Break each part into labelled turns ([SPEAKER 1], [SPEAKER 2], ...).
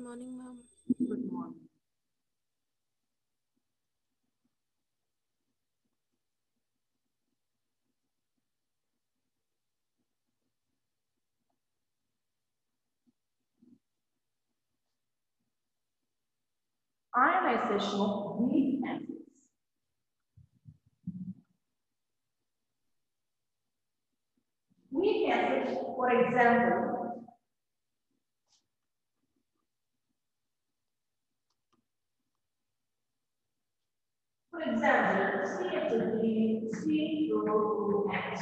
[SPEAKER 1] morning, ma'am.
[SPEAKER 2] Good morning. Ionization of weak acids. Weak acids, for example, CH3COOH.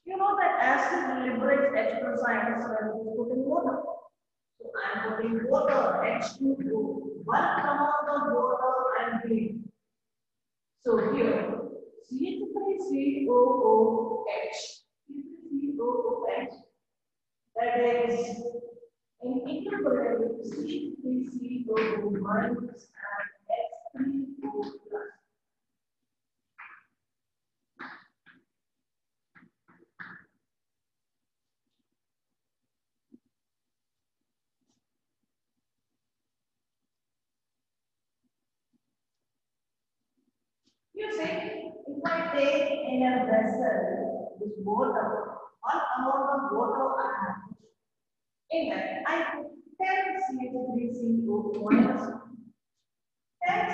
[SPEAKER 2] You know that acid liberates H plus ions when it is put in water. So I am putting water, H2O. One amount of water I am giving. So here, CH3COOH. CH3COOH. That is in equilibrium C3CO minus and H3O plus. You see, if I take in a vessel this water, one amount of water I have in that, I put 10 CH3CO minus 10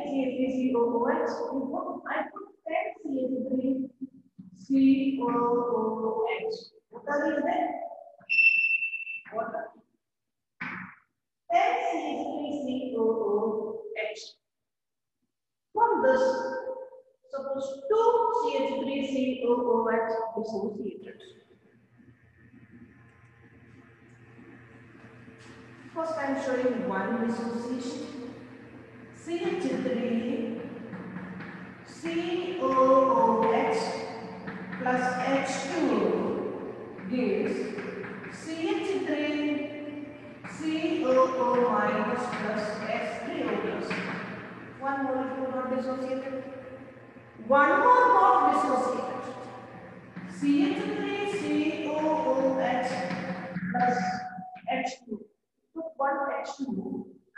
[SPEAKER 2] CH3COOH. I put 10 CH3COOH. What is that? Water. 10 CH3COOH. From this, suppose 2 CH3COOH dissociated. First, I am showing one dissociation. CH3COOH plus H2O gives CH3COO minus plus H3O plus. One molecule got dissociated. One more got dissociated. CH3COOH plus H2. Took one H2O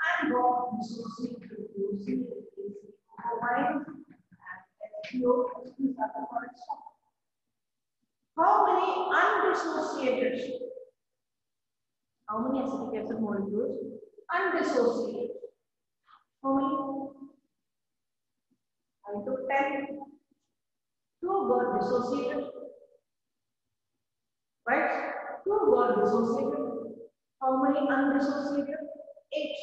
[SPEAKER 2] and got dissociated to CH3COO minus and H2O. How many undissociated? How many acetic acid molecules? Undissociated. How many? I took 10. 2 got dissociated. Right? 2 got dissociated. How many undissociated? 8.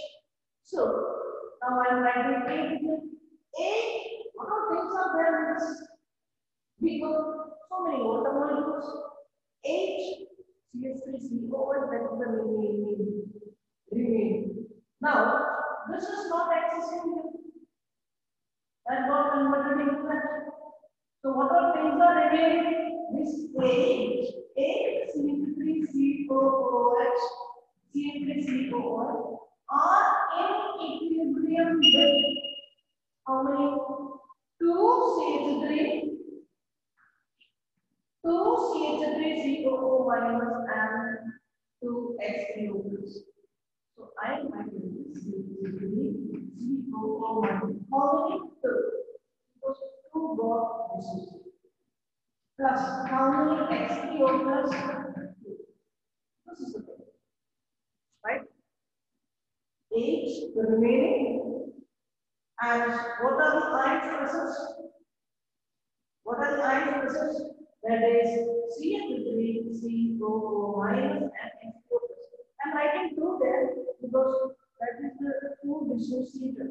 [SPEAKER 2] So, now I am writing 8 here. 8. What are things are there in this? Because so many water molecules. 8 CH3COOH, that is the remaining. Now, this is not existing here. That got converted into that. So, what are things are remaining? This 8 CH3COOH, CH3COOH are in equilibrium with how many? 2 CH3 COO minus and 2 H3O plus. So I am writing this COO minus. How many? 2. Because 2 got dissociated. Plus how many H3O plus? 2. This is the thing. Right? 8 the remaining. And what are the ions present? What are the ions present? That is CH3COO minus and H2O plus. I am writing 2 there because that is the 2 dissociated.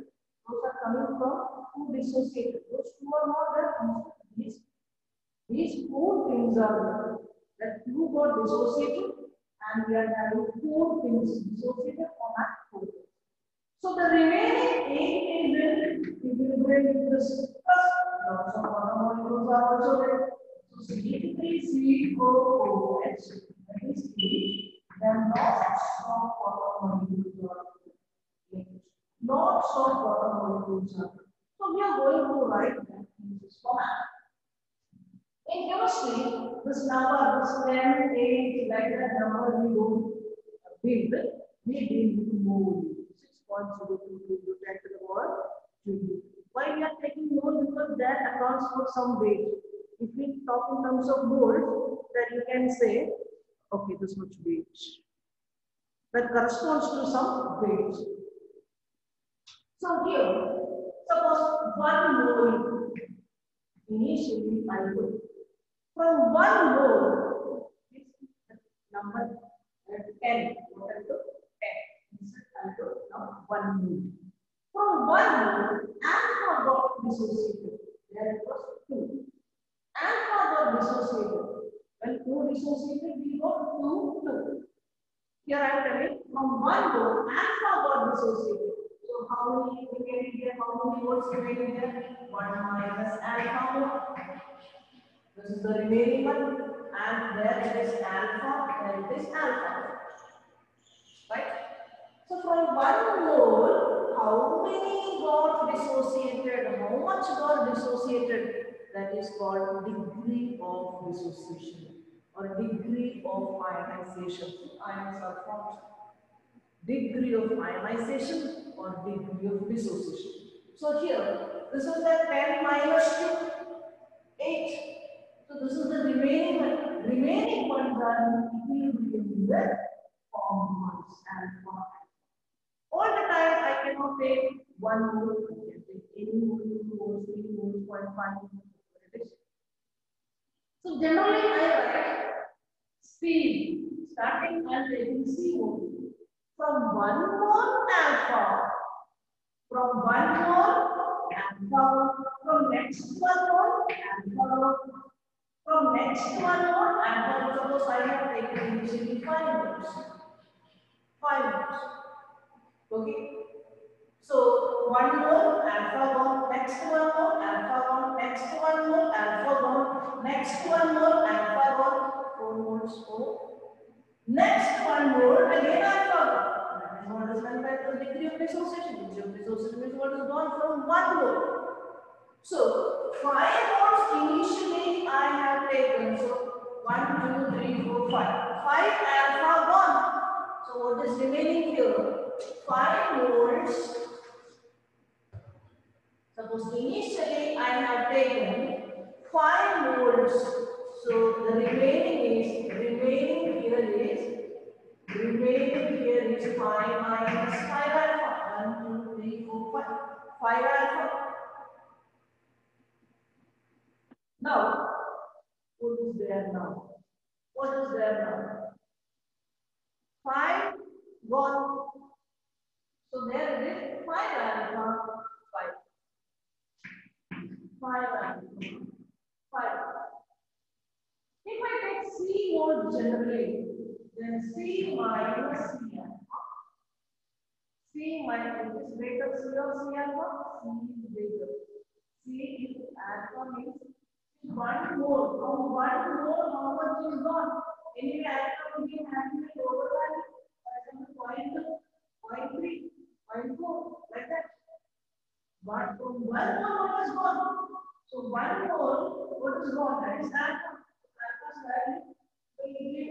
[SPEAKER 2] Those are coming from 2 dissociated. Those 2 are not there. These 4 things are there. That 2 got dissociated and we are having 4 things dissociated on that 4. So the remaining 8 is in equilibrium with this plus lots of other molecules are also there. So CH3COOH, that is 8, then lots of water molecules are there. Lots of water molecules are there. So we are going to write that in this format. In chemistry, this number, this 10, 8, like that number we don't build. millimole. 6.02 into 10 to the power 20. Why we are taking mole? Because that accounts for some weight. If we talk in terms of moles, then you can say, okay, this much weight. That corresponds to some weight. So here, suppose 1 mole, initially I do. From 1 mole, this number 10, what I do? 10. Instead I do now 1 mole. From 1 mole, alpha got dissociated. There it was 2. Alpha got dissociated. When 2 dissociated, we got 2, 2. Here I am telling from 1 mole, alpha got dissociated. So how many remaining here? How many moles remaining here? 1 minus alpha mole. This is the remaining one, and there it is alpha, there it is alpha. Right? So from 1 mole, how many got dissociated? How much got dissociated? That is called degree of dissociation or degree of ionization. Ions are formed. Degree of ionization or degree of dissociation. So here, this is the 10 minus 2, 8. So this is the remaining one. Remaining ones are equilibrium in the form ones and form. All the time I cannot take 1 mole, I can take any mole, 2 moles, 3 moles, 0.5 moles. So generally I write speed starting and taking C mole. From 1 mole alpha, from 1 mole alpha, from next 1 mole alpha, from next 1 mole alpha. Suppose I have taken initially 5 moles. 5 moles. Okay. So 1 mole alpha gone, next 1 mole alpha gone, next 1 mole alpha gone, next 1 mole alpha gone, 4 moles 4. Next 1 mole again alpha gone. That is what is meant by the degree of dissociation. Degree of dissociation is what is gone from 1 mole. So 5 moles initially I have taken. So 1, 2, 3, 4, 5. 5 alpha gone. So what is remaining here? 5 moles. Suppose initially I have taken 5 moles. So the remaining here is 5 minus 5 alpha. 1, 2, 3, 4, 5. 5 alpha. Now, what is there now? What is there now? 5 gone. So there it is 5 alpha, 5. 5 alpha, 5. If I take C mole generally, then C minus C alpha. C minus is greater C or C alpha? C is greater. C is alpha means 1 mole. From 1 mole, how much is gone? Anyway, alpha will be having a lower value. For example, 0.3, 0.4, like that. But from 1 mole, what is gone? So 1 mole, what is gone? That is alpha. Alpha's value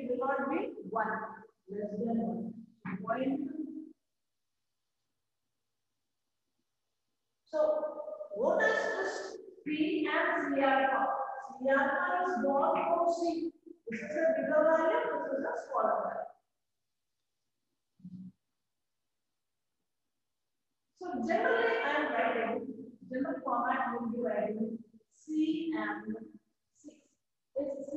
[SPEAKER 2] will not be 1, less than 1. So what is this P and C alpha? C alpha is gone from C. This is a bigger value, this is a smaller value. So generally I am writing, general format will be writing C and 6. It's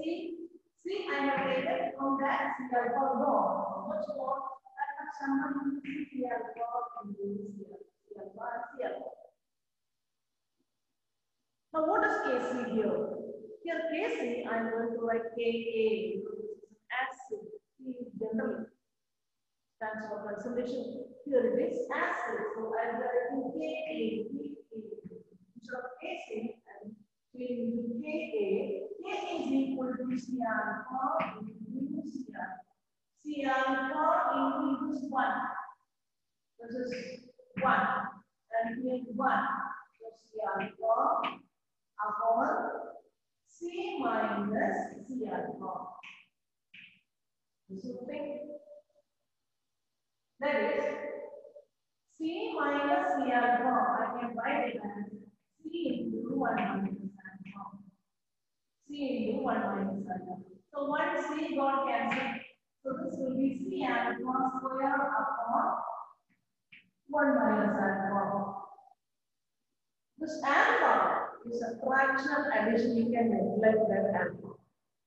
[SPEAKER 2] C I have taken from that C alpha gone. What's gone? I have summoned C alpha into C alpha and C alpha. Now what is Kc here? Here Kc I am going to write Ka because this is an acid. C is general. Stands for concentration. Here it is acid. So I am writing Ka. Instead of Kc, I am changing Ka. K is equal to C alpha into C alpha. C alpha into this 1. This is 1. And here 1. So C alpha upon C minus C alpha. This is thing. That is C minus C alpha. I can write it as C into 1 minus alpha. C into 1 minus alpha. So 1 C got cancelled. So this will be C alpha square upon 1 minus alpha. This alpha is a fractional addition. You can neglect that alpha.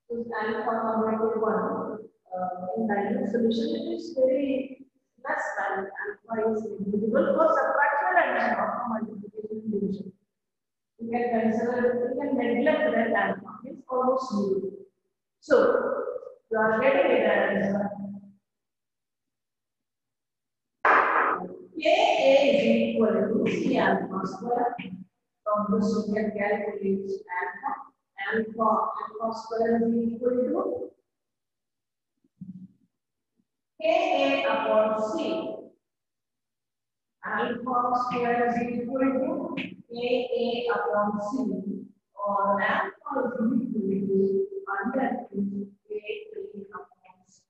[SPEAKER 2] This alpha converted 1 in dilute solution, it is very less value. Alpha is negligible for subtraction addition or multiplication division. You can consider, you can neglect that alpha. It's almost zero. So, you are getting it as Ka is equal to C alpha square. From this you can calculate alpha. Alpha square is equal to Ka upon C. Alpha square is equal to Ka upon C. Or alpha is equal to under Ka upon C.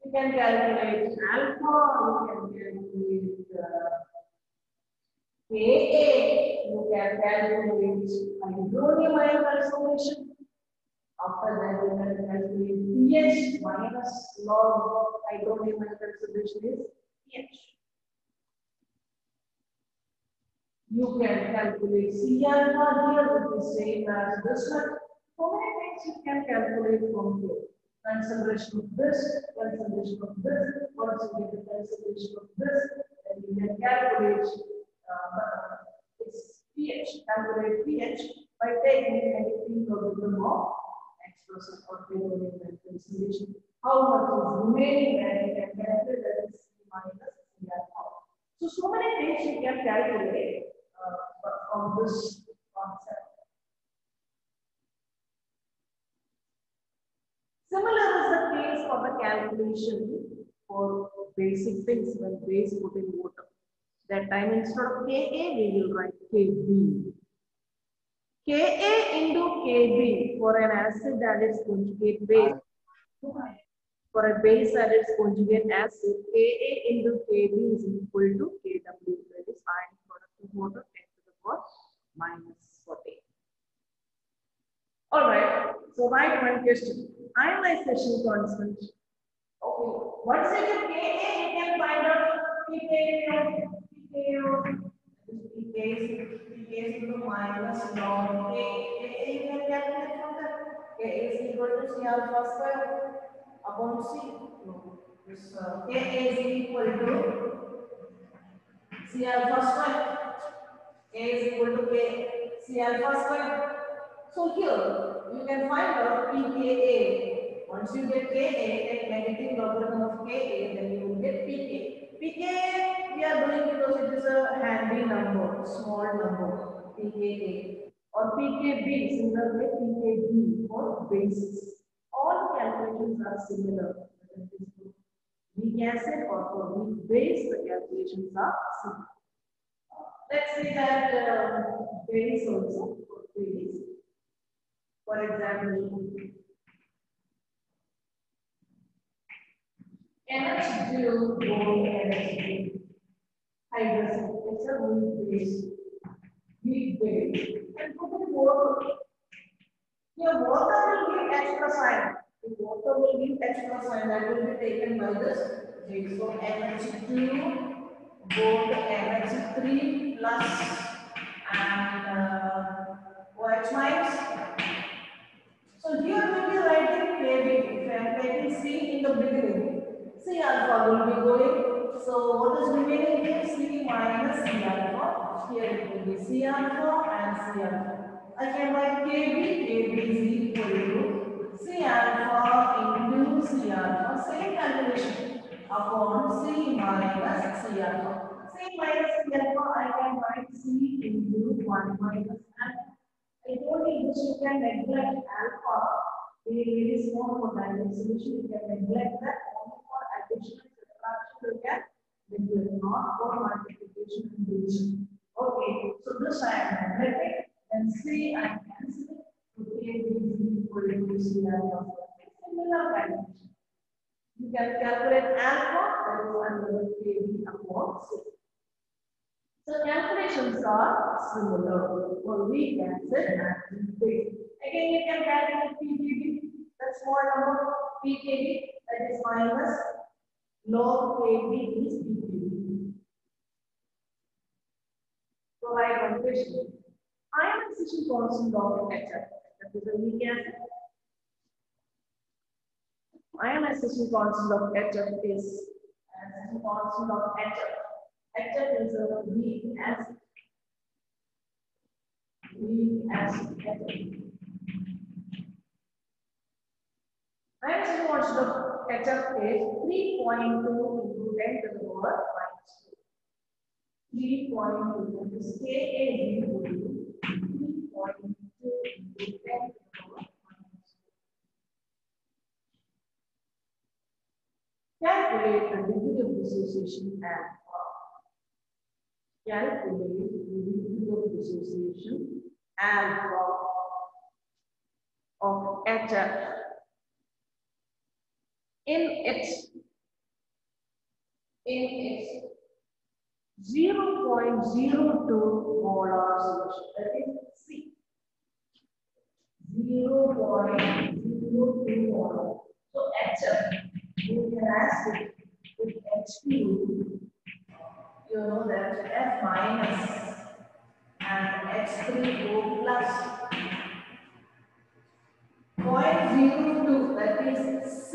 [SPEAKER 2] You can calculate alpha, you can calculate Ka, you can calculate hydronium ion transformation. After that, you can calculate pH minus log hydronium ion transformation is pH. You can calculate C alpha here, which is same as this one. So many things you can calculate from here. Consideration of this, consideration of this, once you get the consideration of this, then you can calculate its pH, calculate pH by taking anything logarithm of expression or hydronium ion consideration. How much is remaining, and you can calculate that is C minus C alpha. So many things you can calculate from this concept. Similar is the case for the calculation for basic things when base put in water. That time instead of Ka, we will write Kb. Ka into Kb for an acid that is conjugate base. For a base that is conjugate acid, Ka into Kb is equal to Kw. That is ion product of water 10 to the power minus 40. Alright, so write one question. Ionization constant. Okay, once you get Ka, you can find out pKa is equal to minus log Ka. You can calculate from that. Ka is equal to C alpha square upon C. This Ka is equal to C alpha square. A is equal to K, C alpha square. So here, you can find out pKa. Once you get Ka, take negative logarithm of Ka, then you will get Pk. Pk, we are doing because it is a handy number, small number, pKa. Or pKb, similarly pKb for bases. All calculations are similar. Whether it is for weak acid or for weak base, the calculations are similar. Let's say that base also for base. For example, NH2 bond NH2 hydrogen. It's a weak base. And put in water. Your water will give extra sign. The water will give extra sign that will be taken by this base. So NH2 bond NH3 plus and OH minus. So here we will be writing Kb. If I am taking C in the beginning, C alpha will be going. So what is remaining here? C minus C alpha. Here it will be C alpha and C alpha. I can write Kb. Kb is equal to C alpha into C alpha. Same calculation upon C minus C alpha. C minus C alpha I can write C into 1 minus alpha. I told you this you can neglect alpha. Very small for dilute solution. You can neglect that only for additional subtraction. You can neglect, not for multiplication and division. Okay, so this I am neglecting. And C I am cancelling. Okay, this is equal to C alpha. Similar calculation. You can calculate alpha, that is 100 kb upon 6. So calculations are similar, or we can say as big. Again, you can calculate PKB, that small number PKB, that is minus log KB is PKB. Provide one question. Ionization constant of HF, that is a weak acid. Ionization constant of HF is ionization constant of HF. HF is a weak acid. Weak acid HF. Ionization constant of HF is 3.2 into 10 to the power minus 2. 3.2, that is Ka is equal to 3.2 into 10 to the power minus 2. Calculate the degree of dissociation and calculate the degree of dissociation alpha of HF in its 0.02 molar solution, that is C. 0.02 molar. So HF, you can ask it with H2, you know that F minus and H3O plus. 0.02, that is C.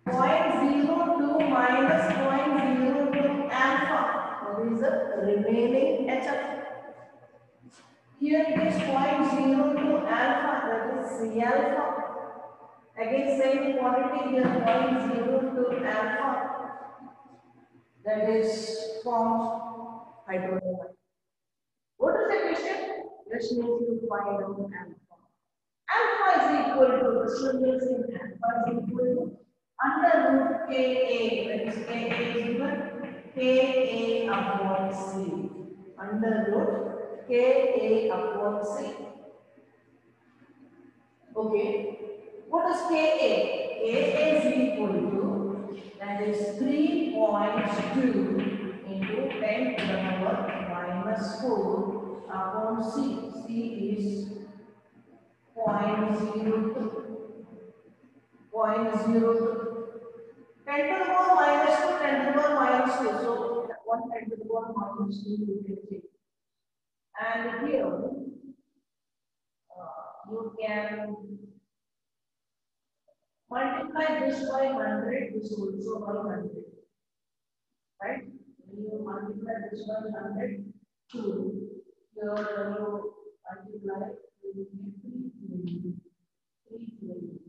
[SPEAKER 2] 0.02 minus 0.02 alpha, that is the remaining HF. Here it is 0.02 alpha, that is C alpha. Again, same quantity here, 0.02 alpha, that is formed hydrogen. What is the question? Question is to find out alpha. Alpha is equal to the symbols in alpha is equal to under root Ka, that is Ka is given Ka upon C. Under root Ka upon C. Okay. What is Ka? Ka is equal to, that is 3.2 into 10 to the power minus 4 upon C. C is 0.02. 0.02. 10 to the power minus 2, 10 to the power minus 2. So 1 10 to the power minus 2 you can take. And here you can multiply this by 100, this also by 100. Right? When you multiply this by 100, 2. Here when you multiply, you will get 320.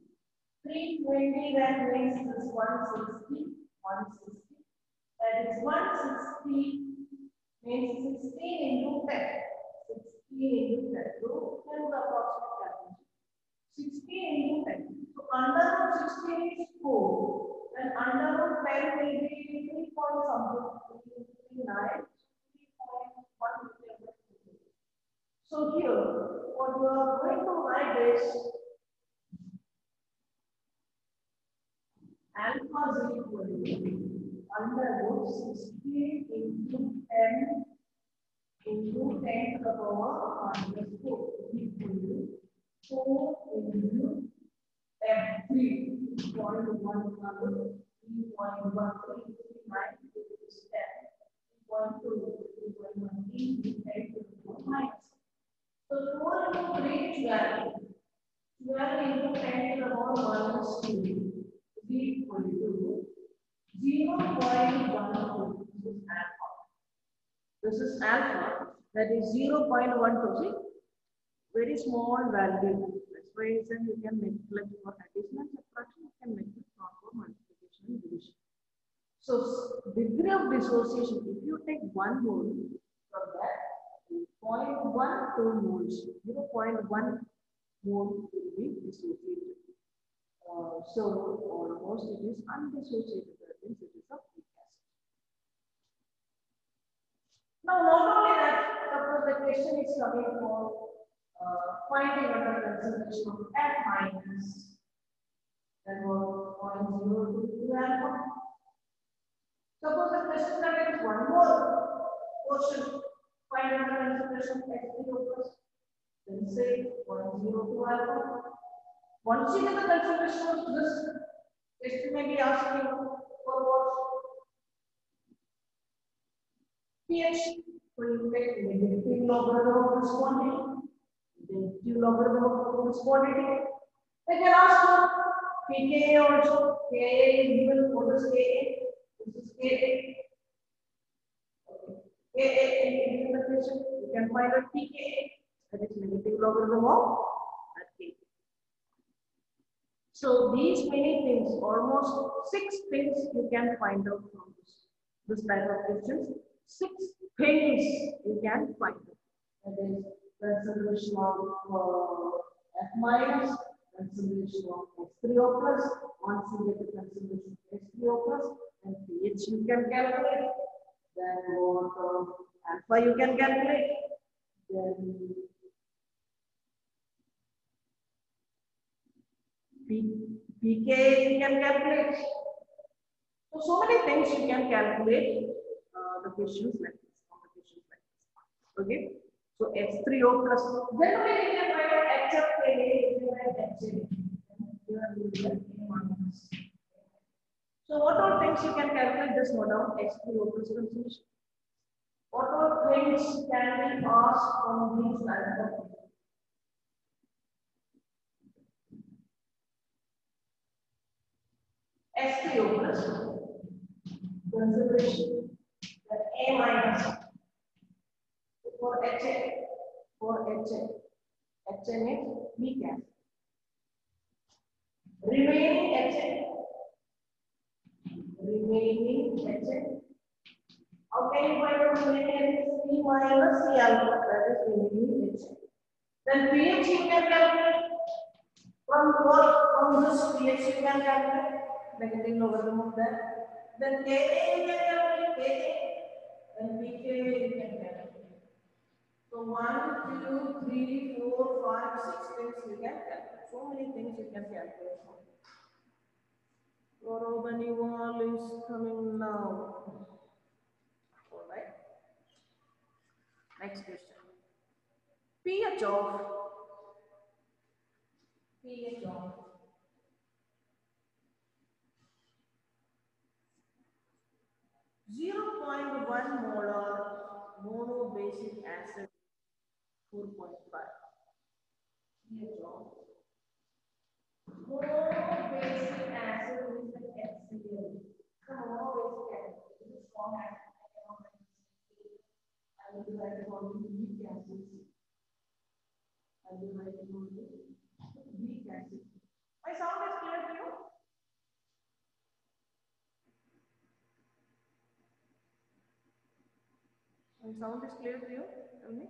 [SPEAKER 2] 320, that means this 160. That is 160 means 16 into 10. 16 into 10. So, can the approximate calculation. 16 into 10. So, under root 16 is 4. Then under root 10 will be 3 point something. 3.9. 3.1. So, here, what you are going to write is alpha is equal to under root 16 into 10 into 10 to the power minus 4 equal to 4 into F3 0.1 3.13 is 10 3.2 3.1 into 10 to the power minus. So 4 into 3 is 12. 12 into 10 to the power minus 2 is equal to 0.12. This is alpha, that is 0.12. See, very small value. That's why you can make it for addition and subtraction, you can make it for multiplication and division. So, degree of dissociation, if you take 1 mole from that, 0.12 moles, 0.1 mole will be dissociated. So, almost it is undissociated, that means it is a weak acid. Now, not only that, suppose the question is coming for finding out the concentration of F minus Then what 0.02 alpha. Suppose the question contains one more portion. Find out the concentration of H3O plus. Then say 0.02 alpha. Once you get the concentration of this, question may be asking you for what? pH. So you take negative logarithm of this quantity, negative logarithm of this quantity. They can ask for pKa also. Ka is given. What is Ka? This is Ka. Ka in the question, you can find out pKa. That is negative logarithm of that Ka. So these many things, almost 6 things you can find out from this type of questions. 6 things you can find out. That is conservation of F minus, conservation of H3O plus, once you get the conservation of H3O plus, and pH you can calculate. Then what alpha you can calculate. Then pK you can calculate. So many things you can calculate the questions like this, competitions like this. Okay. So H3O plus. Generally we can find out HF So what all things you can calculate? Just note down H3O plus concentration. What all things can be asked from these types of things? H3O plus consideration that A minus for HA HN is weak acid. Remaining HN. How can you find out remaining C minus C alpha? That is remaining HN. Then pH you can calculate from what? From this pH you can calculate negative logarithm of that. Then Ka you can calculate Ka. Then pK you can calculate. So 1, 2, 3, 4, 5, 6 things you can calculate. So many things you can calculate. Chlorobenzene is coming now. All right. Next question. pH of 0.1 molar monobasic acid 4.5. pH of monobasic acid is the HCl. The monobasic acid is a strong acid. I will write it on weak acids. I will write it on weak acid. My sound is clear to you? My sound is clear to you? Tell me.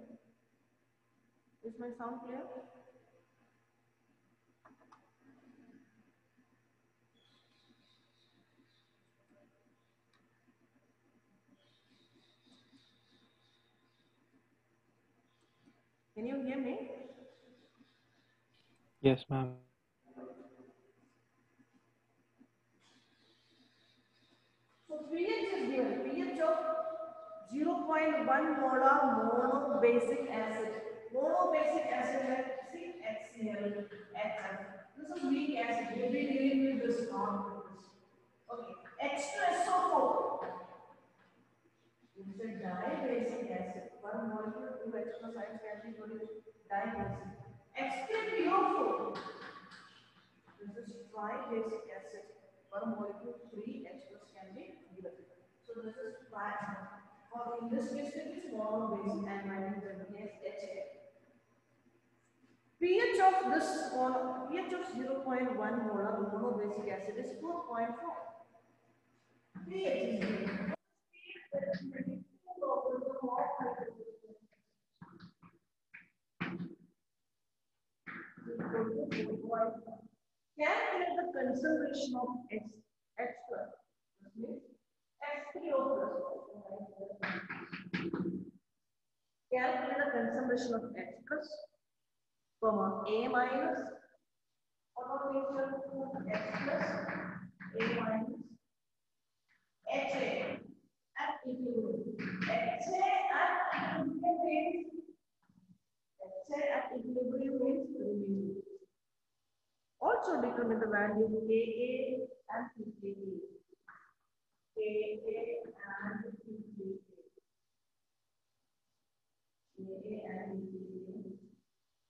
[SPEAKER 2] Is my sound clear? Can you hear me?
[SPEAKER 1] Yes, ma'am.
[SPEAKER 2] So pH is given. pH of 0.1 molar monobasic acid. Monobasic acid like HCl, HF. This is weak acid. We will be dealing with this, not with this. Okay. H2SO4. This is a dibasic acid. One molecule, two extra sides can be produced. Dibasic. H3PO4. This is tribasic acid. One molecule, three extras can be given. So this is tri. Or in this case, it is monobasic and writing the HA. pH of this pH of 0.1 molar monobasic acid is 4.4. pH is given. Calculate the concentration of H plus. This means H3O plus. Calculate the concentration of H plus, A minus, or what is equal to x plus a minus HA at equilibrium. HA at equilibrium means HA at equilibrium means release. Also determine the value of Ka and Pka. Ka and Pka. Ka and Pka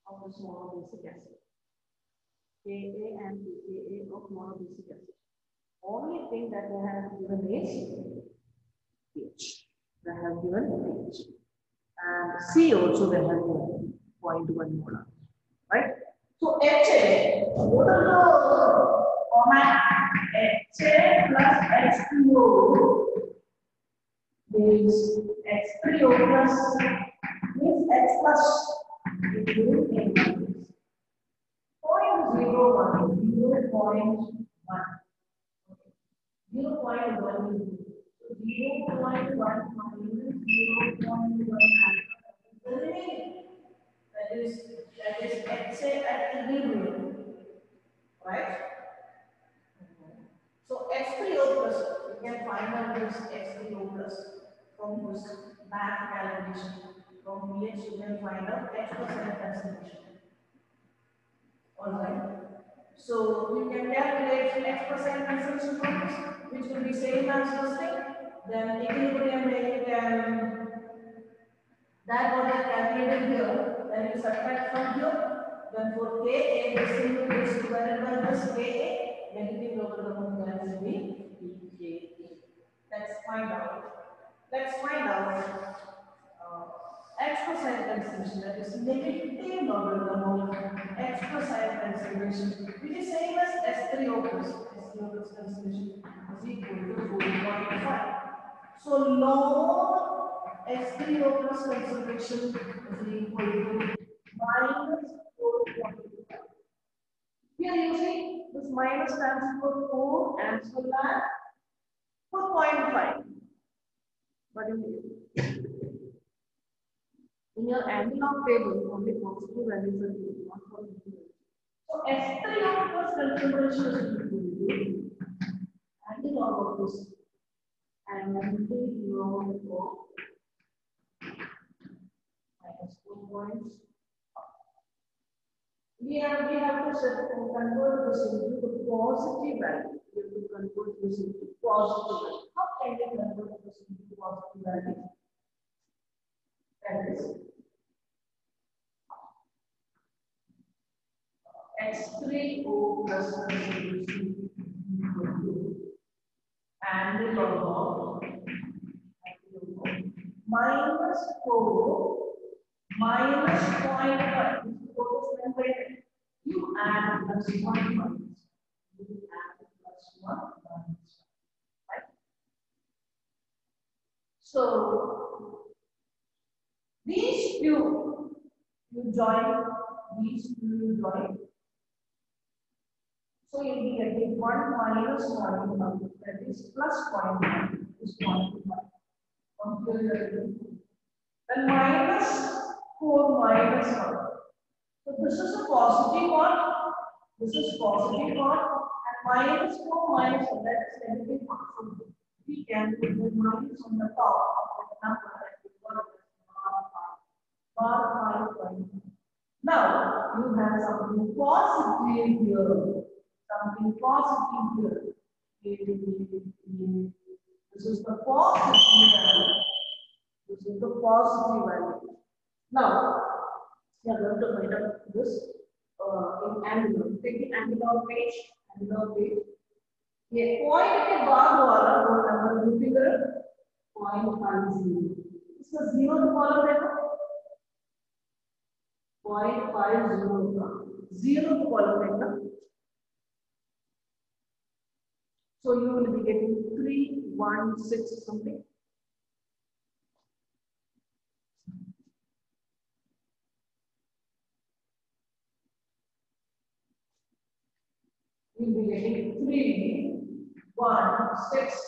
[SPEAKER 2] of the monobasic acid. Ka and Pka of monobasic acid. Only thing that they have given is pH. They have given pH. And C also they have given 0.1 molar. Right? So HA, what is the format? HA plus H2O means H3O plus means H plus it will be 0.01, 0.1. 0.1 so 0.1 minus 0.1 that is HA at equilibrium, right? So H3O plus, you can find out this H3O plus from this math calculation. From pH you can find out H percent concentration. Alright. So you can calculate H percent concentration from this, which will be same as this thing. Then equilibrium you can that what I calculated here, then you subtract from here. Then for Ka, this thing will be divided by this Ka, negative over the one will be Pka. Let's find out. Let's find out H percent concentration, that is negative logarithm of H percent concentration, which is same as S3O plus. S3O plus concentration is equal to 4.5. So log H3O plus concentration is equal to minus 4.5. Here you see this minus stands for 4 and so that 4.5. But in your analog table, only positive values are given, not for negative. So S3O plus concentration is equal to analog of this and analog of minus 4 points. We have to convert this into the positive value. We have to convert this into positive value. How can we convert this into positive value? That is H3O plus concentration and log minus 4 minus 0.5. You add plus 1 minus. You add plus 1 minus 1. Right? So these two you join, these two you join. So you'll be getting 1 minus 0.1, that is plus 0.1 is 0.1. Then minus 4 minus 1. So this is a positive one, this is positive one, and minus 4 minus 1, that is negative one. So we can put the minus on the top of the number that we got bar 5. Now you have something positive here. Something positive here. This is the positive value. This is the positive value. Now, we are going to write up this in angular. Take the angular page. ये point के बाद वाला वो number you figure 0.50. इसका 0th column देखो 0.50 का 0th column देखना. So you will be getting 316 something. You will be getting 316.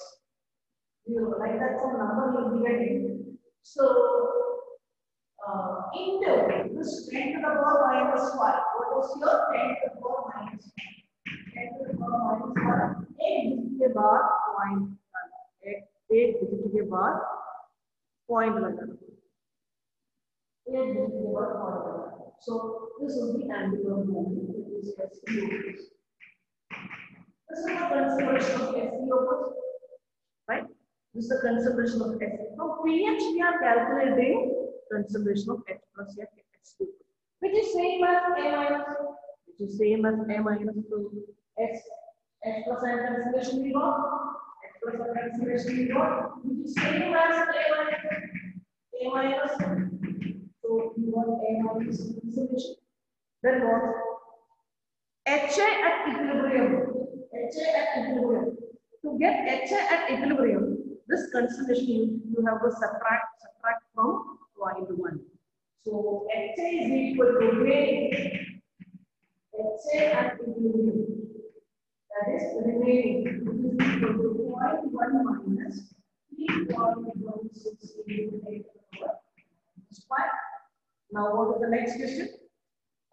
[SPEAKER 2] Like that some number you will be getting. So into this 10 to the power minus 5. What was your 10 to the power minus 5? एक digit के बाद point, एक digit के बाद point लगाना, एक digit के बाद पॉइंट लगाना. So this will be angular movement, which is SPO. This is the consideration of SPO, right? This is the consideration of H. Now pH we are calculating consideration of H plus H, H2, which is same as A minus, which is same as A minus 2. H plus N consideration we got, H plus N consideration we got, which is same as A minus. So we want A minus consideration. Then what? HA at equilibrium. HA at equilibrium. To get HA at equilibrium, this consideration you have to subtract from 0.1. So HA is equal to remaining. HA at equilibrium, that is remaining, which is equal to 0.1 minus 3.168. Now what is the next question?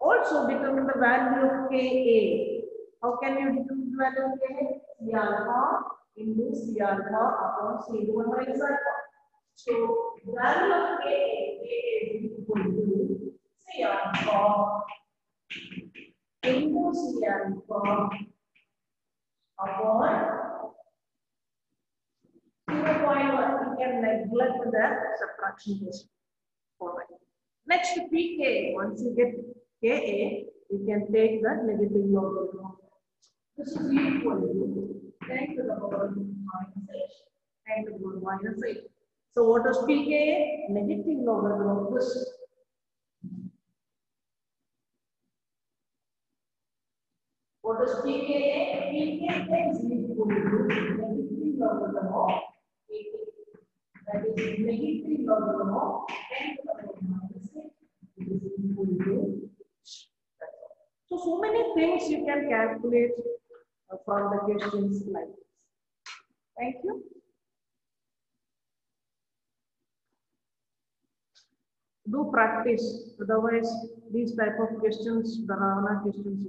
[SPEAKER 2] Also determine the value of Ka. How can you determine the value of Ka? C alpha into C alpha upon C1 minus alpha. So value of Ka is equal to C alpha into C alpha upon 0.1. You can neglect the subtraction question. Alright. Next pK. Once you get Ka, you can take the negative logarithm. This is equal to 10 to the power minus 8. 10 to the power minus 8. So what is pKa? Negative logarithm of this. What is pKa? pKa is equal to negative logarithm of pK. That is negative logarithm of 10 to the power minus 8. It is equal to. So many things you can calculate from the questions like this. Thank you. Do practice, otherwise these type of questions, Dharana questions